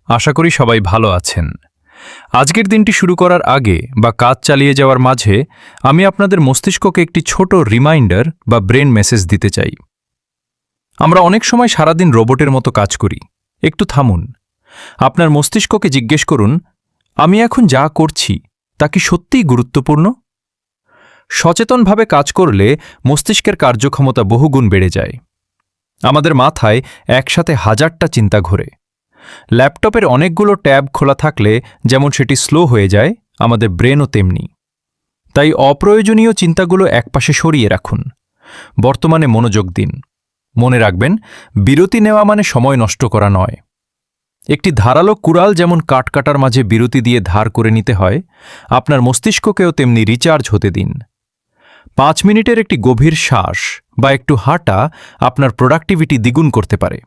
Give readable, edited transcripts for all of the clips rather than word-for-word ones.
আশা করি সবাই ভালো আছেন। আজকের দিনটি শুরু করার আগে বা কাজ চালিয়ে যাওয়ার মাঝে আমি আপনাদের মস্তিষ্ককে একটি ছোট রিমাইন্ডার বা ব্রেন মেসেজ দিতে চাই। আমরা অনেক সময় সারাদিন রোবটের মতো কাজ করি। একটু থামুন। আপনার মস্তিষ্ককে জিজ্ঞেস করুন, আমি এখন যা করছি তা কি সত্যিই গুরুত্বপূর্ণ? সচেতনভাবে কাজ করলে মস্তিষ্কের কার্যক্ষমতা বহুগুণ বেড়ে যায়। আমাদের মাথায় একসাথে হাজারটা চিন্তা ঘোরে। ল্যাপটপের অনেকগুলো ট্যাব খোলা থাকলে যেমন সেটি স্লো হয়ে যায়, আমাদের ব্রেনও তেমনি। তাই অপ্রয়োজনীয় চিন্তাগুলো একপাশে সরিয়ে রাখুন। বর্তমানে মনোযোগ দিন। মনে রাখবেন, বিরতি নেওয়া মানে সময় নষ্ট করা নয়। একটি ধারালো কুড়াল যেমন কাট কাটার মাঝে বিরতি দিয়ে ধার করে নিতে হয়, আপনার মস্তিষ্ককেও তেমনি রিচার্জ হতে দিন। 5 মিনিটের একটি গভীর শ্বাস বা একটু হাঁটা আপনার প্রোডাক্টিভিটি দ্বিগুণ করতে পারে।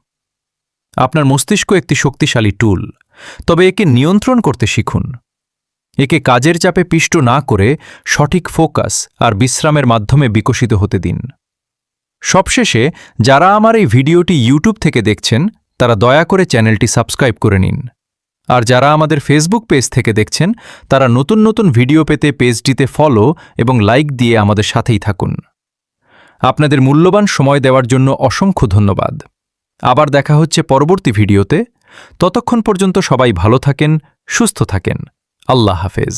আপনার মস্তিষ্ক একটি শক্তিশালী টুল, তবে একে নিয়ন্ত্রণ করতে শিখুন। একে কাজের চাপে পিষ্ট না করে সঠিক ফোকাস আর বিশ্রামের মাধ্যমে বিকশিত হতে দিন। সবশেষে, যারা আমার এই ভিডিওটি ইউটিউব থেকে দেখছেন তারা দয়া করে চ্যানেলটি সাবস্ক্রাইব করে নিন। আর যারা আমাদের ফেসবুক পেজ থেকে দেখছেন তারা নতুন নতুন ভিডিও পেতে পেজটিতে ফলো এবং লাইক দিয়ে আমাদের সাথেই থাকুন। আপনাদের মূল্যবান সময় দেওয়ার জন্য অসংখ্য ধন্যবাদ। আবার দেখা হচ্ছে পরবর্তী ভিডিওতে। ততক্ষণ পর্যন্ত সবাই ভালো থাকেন, সুস্থ থাকেন। আল্লাহ হাফেজ।